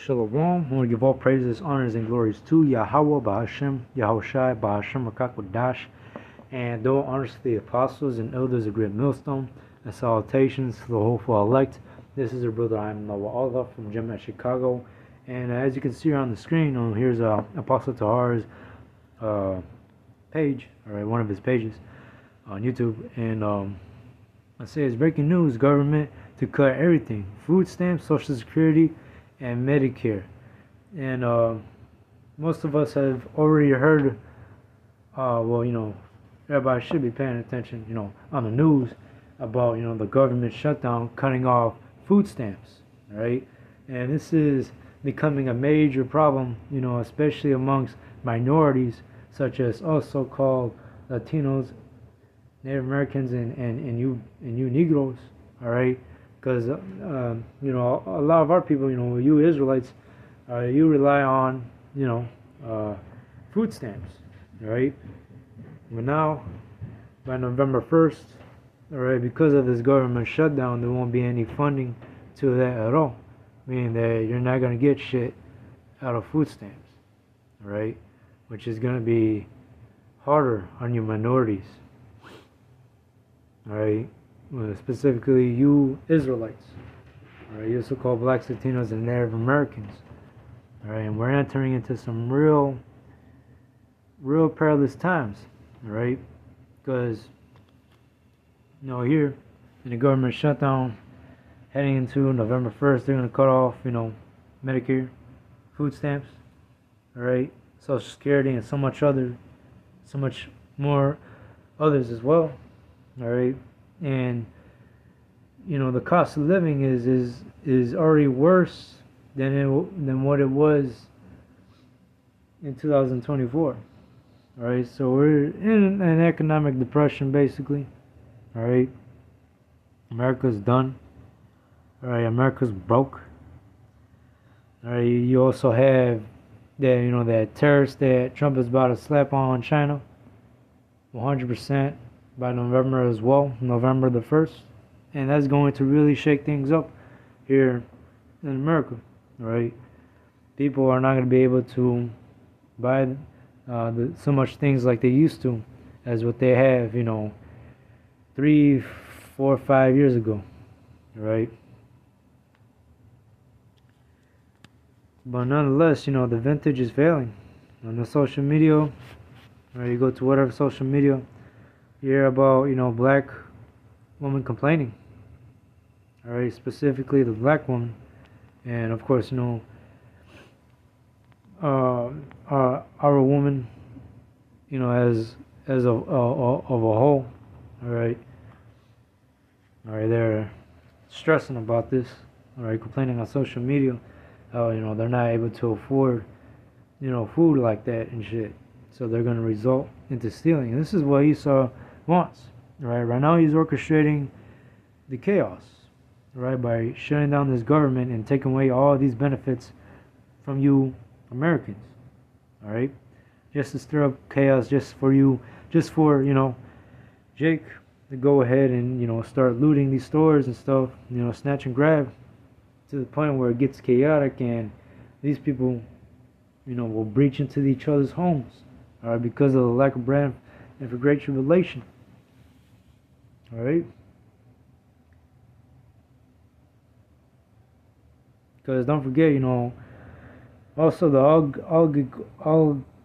Shalom. I want to give all praises, honors, and glories to Yahweh, Bahashem, Yahushai, Bahashem, Rakakwadash, and all honors to the apostles and elders of Great Millstone, and salutations to the hopeful elect. This is your brother, I am Noah Allah from Gem at Chicago, and as you can see here on the screen, here's Apostle Tahar's page, or one of his pages on YouTube, and I say it's breaking news: government to cut everything, food stamps, Social Security, and Medicare. And most of us have already heard, everybody should be paying attention, on the news about, the government shutdown cutting off food stamps, right? And this is becoming a major problem, especially amongst minorities such as us so-called Latinos, Native Americans, and you Negroes, all right? Because a lot of our people, you Israelites, you rely on food stamps, right? But now, by November 1st, all right, because of this government shutdown, there won't be any funding to that at all, meaning that you're not gonna get shit out of food stamps, right? Which is gonna be harder on you minorities, all right? Specifically you Israelites, all right, you so-called blacks, Latinos, and Native Americans, all right, and we're entering into some real perilous times, all right, because here in the government shutdown heading into November 1st, they're going to cut off Medicare, food stamps, all right, Social Security, and so much more others as well, all right. And the cost of living is already worse than what it was in 2024. All right, so we're in an economic depression basically. All right, America's done. All right, America's broke. All right, you also have that that terrorist that Trump is about to slap on China, 100%. By November as well, November the 1st, and that's going to really shake things up here in America, right? People are not going to be able to buy so much things like they used to as what they have, 3, 4, 5 years ago, right? But nonetheless, the vintage is failing on the social media, right? You go to whatever social media, you hear about, black woman complaining, all right, specifically the black woman, and of course, our woman, as of a whole, all right, they're stressing about this, all right, complaining on social media, how, they're not able to afford, food like that and shit, so they're going to result into stealing. And this is what Esau wants, right now he's orchestrating the chaos, right, by shutting down this government and taking away all these benefits from you Americans, all right, just to stir up chaos, just for Jake to go ahead and start looting these stores and stuff, snatch and grab, to the point where it gets chaotic and these people will breach into each other's homes, all right, because of the lack of bread and for great tribulation. All right, because don't forget, also the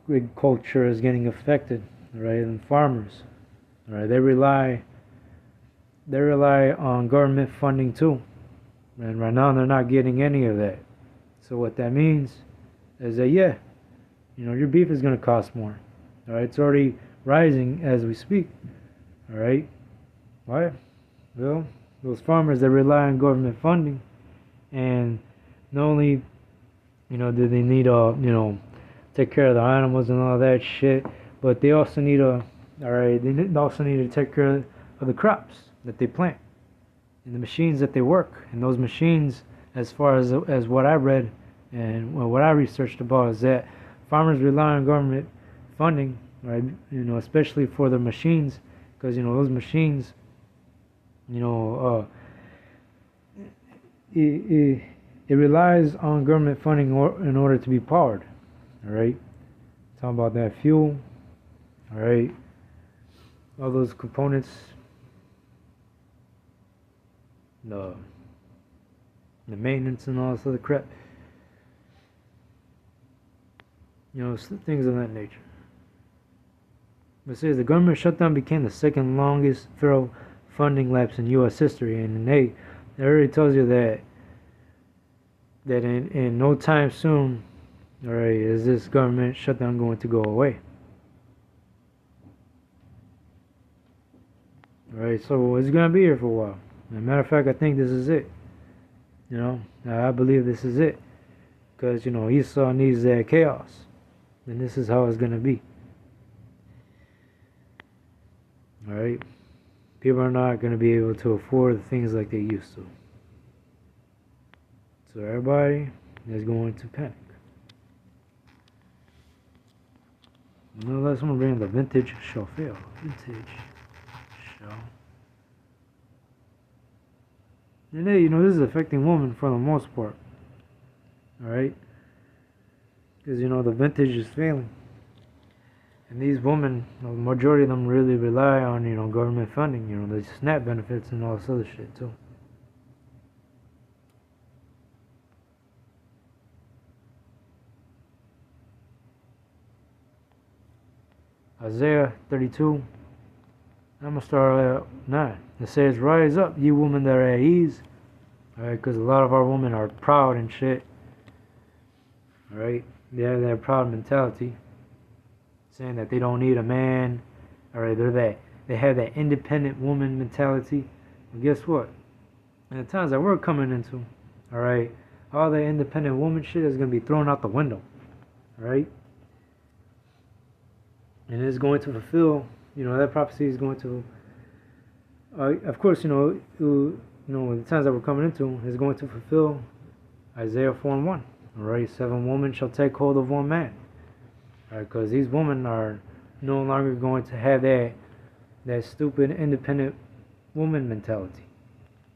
agriculture is getting affected, right? And farmers, all right, they rely on government funding too, and right now they're not getting any of that. So what that means is that your beef is going to cost more. All right, it's already rising as we speak. All right. Why? Well, those farmers that rely on government funding, and not only, do they need to, take care of the animals and all that shit, but they also need they also need to take care of the crops that they plant and the machines that they work. And those machines, as far as what I read and what I researched about, is that farmers rely on government funding, right? Especially for the machines, because those machines, it relies on government funding in order to be powered. All right, talking about that fuel. All right, all those components, the maintenance and all this other crap. Things of that nature. But it says the government shutdown became the second longest federal funding lapse in U.S. history, and it already tells you that in no time soon, all right, is this government shutdown going to go away? All right, so it's gonna be here for a while. As a matter of fact, I think this is it. I believe this is it, because Esau needs that chaos, and this is how it's gonna be. All right, people are not gonna be able to afford things like they used to. So everybody is going to panic. Unless someone bring the vintage shall fail. Vintage shall. And hey, this is affecting women for the most part. Alright? Because, the vintage is failing. And these women, the majority of them really rely on, government funding, the SNAP benefits and all this other shit too. Isaiah 32. I'm going to start at 9. It says, rise up, ye women that are at ease. Alright, because a lot of our women are proud and shit. Alright, they have that proud mentality. Saying that they don't need a man. Alright, they have that independent woman mentality. And guess what? In the times that we're coming into, alright, all that independent woman shit is going to be thrown out the window. Alright? And it's going to fulfill, that prophecy is going to, of course, the times that we're coming into is going to fulfill Isaiah 4:1. Alright, 7 women shall take hold of one man. Alright, because these women are no longer going to have that stupid independent woman mentality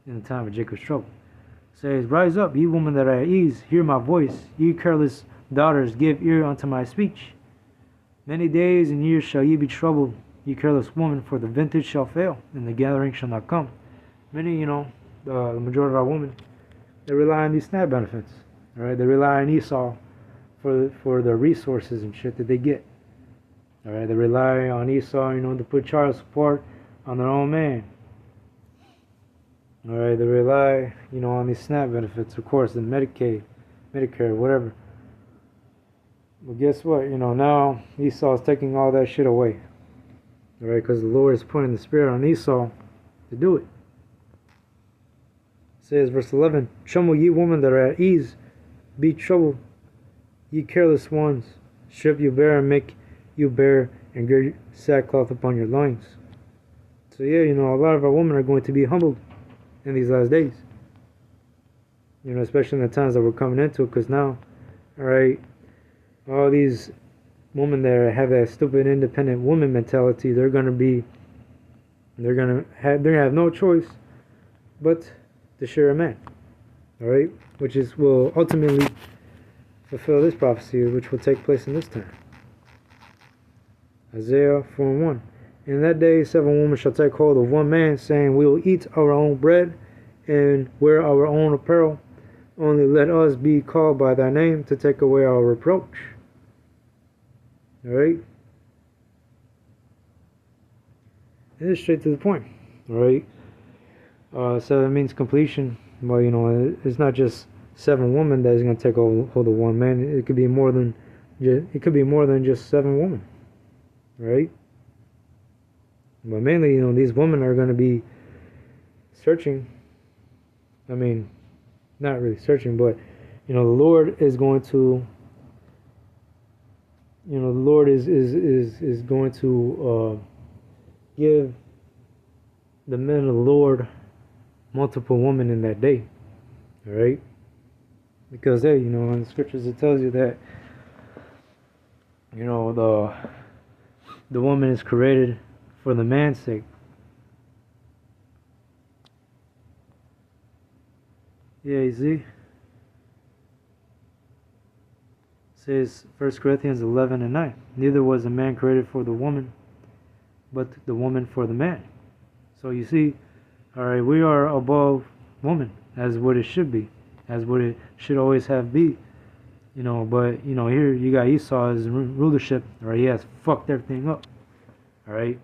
in the time of Jacob's trouble. It says, rise up, ye women that are at ease, hear my voice, ye careless daughters, give ear unto my speech. Many days and years shall ye be troubled, ye careless woman, for the vintage shall fail, and the gathering shall not come. Many, the majority of our women, they rely on these SNAP benefits. All right, they rely on Esau for the resources and shit that they get. All right, they rely on Esau, to put child support on their own man. All right, they rely, on these SNAP benefits, of course, the Medicaid, Medicare, whatever. But guess what? Now Esau is taking all that shit away. Alright, because the Lord is putting the spirit on Esau to do it. It says, verse 11, tremble ye women that are at ease, be troubled, ye careless ones, strip you bare and make you bare, and gird sackcloth upon your loins. So yeah, a lot of our women are going to be humbled in these last days. Especially in the times that we're coming into, because now, alright, all these women that have that stupid independent woman mentality, they're gonna have no choice but to share a man. Alright? Which will ultimately fulfill this prophecy, which will take place in this time. Isaiah 4:1. In that day 7 women shall take hold of one man, saying, we will eat our own bread and wear our own apparel. Only let us be called by thy name to take away our reproach. Alright? It is straight to the point. Alright? 7 means completion. Well, it's not just 7 women that is going to take hold of one man. It could be more than just 7 women. Right? But mainly, these women are going to be searching. I mean, not really searching, but the Lord is going to the Lord is going to give the men of the Lord multiple women in that day. Alright? Because hey, in the scriptures it tells you that the woman is created for the man's sake. Yeah, you see? says 1 Corinthians 11:9. Neither was a man created for the woman, but the woman for the man. So you see, all right, we are above woman, as what it should be, as what it should always have be. But here you got Esau as rulership, all right. He has fucked everything up, all right.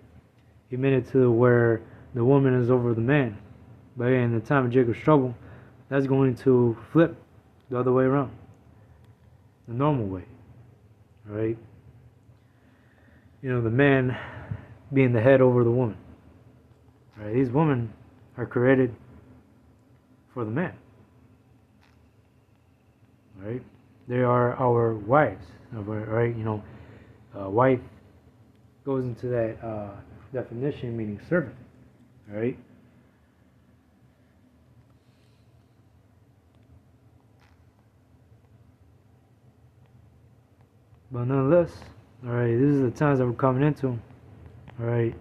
He made it to where the woman is over the man. But in the time of Jacob's trouble, that's going to flip the other way around, the normal way, all right. The man being the head over the woman. All right, these women are created for the man. All right, they are our wives. All right, wife goes into that definition, meaning servant. All right. But nonetheless, all right, this is the times that we're coming into. All right,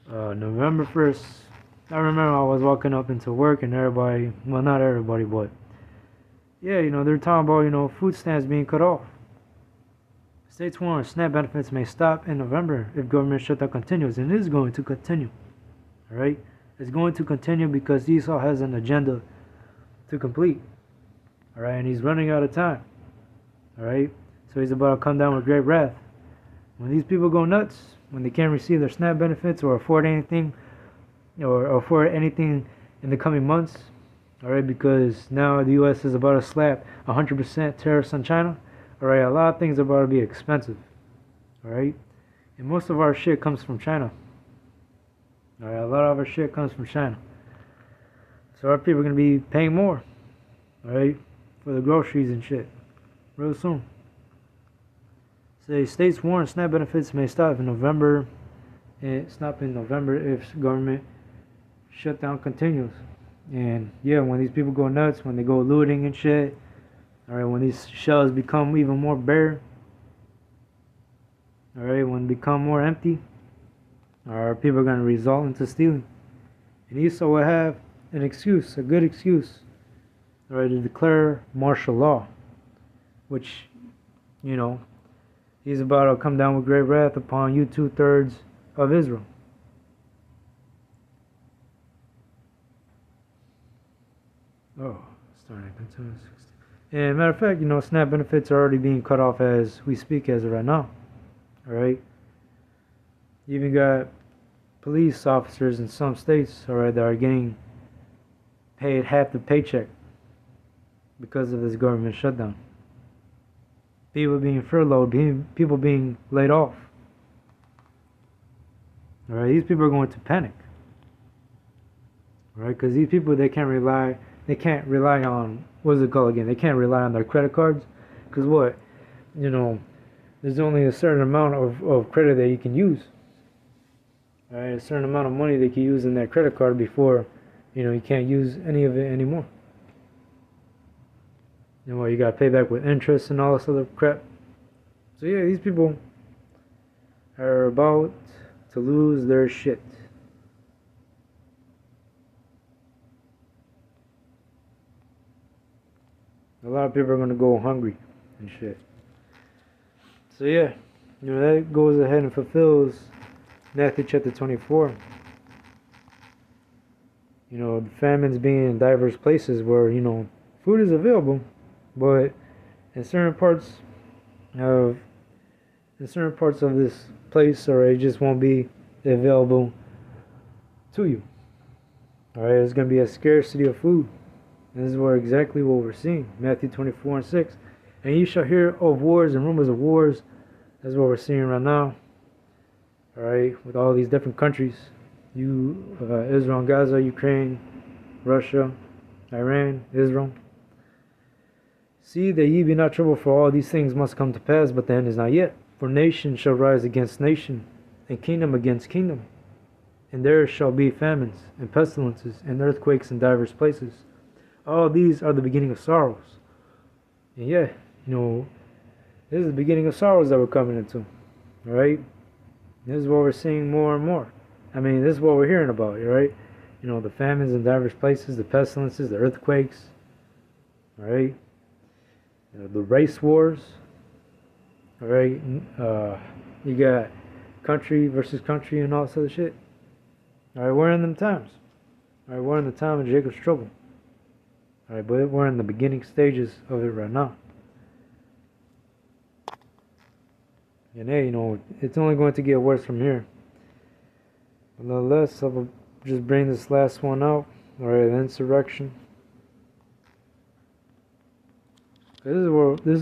November 1st. I remember I was walking up into work and everybody, well, not everybody, but yeah, they're talking about, food stamps being cut off. States warn SNAP benefits may stop in November if government shutdown continues, and it is going to continue. All right, it's going to continue because Esau has an agenda to complete. All right, and he's running out of time. All right, so he's about to come down with great wrath. When these people go nuts, when they can't receive their SNAP benefits or afford anything, or afford anything in the coming months, all right, because now the U.S. is about to slap 100% tariffs on China. All right, a lot of things are about to be expensive. All right, and most of our shit comes from China. All right, a lot of our shit comes from China. So our people are gonna be paying more, all right, for the groceries and shit, real soon. Say states warn SNAP benefits may stop in November. Stop in November if government shutdown continues. And yeah, when these people go nuts, when they go looting and shit, all right, when these shelves become even more bare, all right, when they become more empty, our people are going to result into stealing. And Esau will have an excuse, a good excuse, all right, to declare martial law, which, he's about to come down with great wrath upon you 2/3 of Israel. Oh, starting at 2016. And matter of fact, SNAP benefits are already being cut off as we speak as of right now. All right. You even got police officers in some states, all right, that are getting paid half the paycheck because of this government shutdown. People being furloughed, people being laid off. All right, these people are going to panic. All right, because these people they can't rely on, what is it called again? They can't rely on their credit cards, because what, there's only a certain amount of credit that you can use. All right, a certain amount of money they can use in that credit card before, you can't use any of it anymore. You got to pay back with interest and all this other crap. So yeah, these people are about to lose their shit. A lot of people are going to go hungry and shit. So yeah, that goes ahead and fulfills Matthew chapter 24. The famines being in diverse places where, food is available, but in certain parts of this place, or it just won't be available to you. All right, there's going to be a scarcity of food. And this is exactly what we're seeing. Matthew 24:6. And you shall hear of wars and rumors of wars. That's what we're seeing right now. All right, with all these different countries, Israel and Gaza, Ukraine, Russia, Iran, Israel. See that ye be not troubled, for all these things must come to pass, but the end is not yet. For nation shall rise against nation, and kingdom against kingdom. And there shall be famines, and pestilences, and earthquakes in divers places. All these are the beginning of sorrows. And yeah, this is the beginning of sorrows that we're coming into. All right? This is what we're seeing more and more. I mean, this is what we're hearing about, right? The famines in diverse places, the pestilences, the earthquakes, all right? The race wars, All right, you got country versus country and all this other shit. All right, we're in them times. All right, we're in the time of Jacob's trouble. All right, but we're in the beginning stages of it right now. And hey, it's only going to get worse from here. But nonetheless, I'll just bring this last one out. All right, the insurrection. This is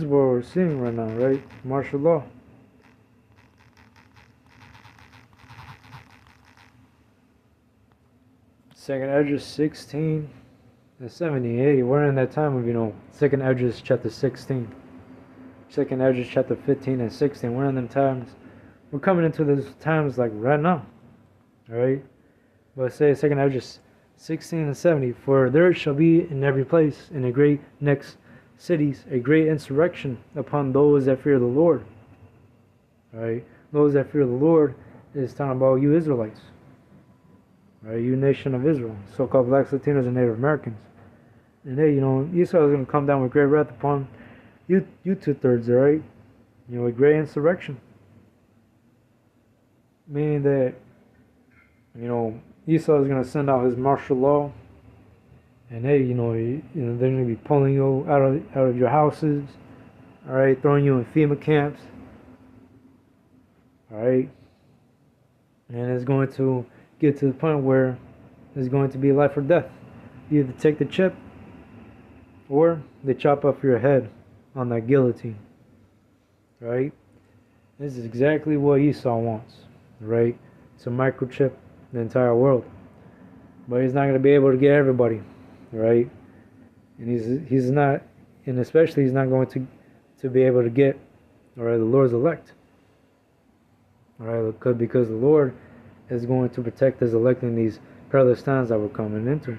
what we're seeing right now, right? Martial law. Second Esdras 16 and 78. We're in that time of Second Esdras chapter 16. Second Esdras chapter 15 and 16. We're in them times. We're coming into those times like right now. Alright? But say Second Esdras 16 and 70. For there shall be in every place in the great next cities a great insurrection upon those that fear the Lord. Alright? Those that fear the Lord is talking about you Israelites. Alright? You nation of Israel. So-called blacks, Latinos, and Native Americans. And hey, Esau is going to come down with great wrath upon you 2/3, alright? A great insurrection. Meaning that, Esau is going to send out his martial law. And hey, they're going to be pulling you out of your houses. Alright, throwing you in FEMA camps. Alright? And it's going to get to the point where it's going to be life or death. You either take the chip or they chop off your head on that guillotine. Right? This is exactly what Esau wants. Right? To microchip the entire world. But he's not going to be able to get everybody. Right? And he's not, and especially he's not going to be able to get, the Lord's elect. Alright, because the Lord is going to protect his elect in these perilous times that we're coming into.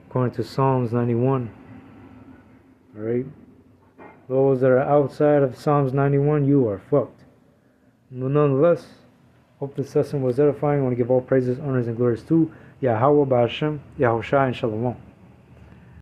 According to Psalms 91. Alright? Those that are outside of Psalms 91, you are fucked. But nonetheless, hope this lesson was edifying. I want to give all praises, honors, and glories to Yahweh, Ba'ashem, Yahushua, and Shalom.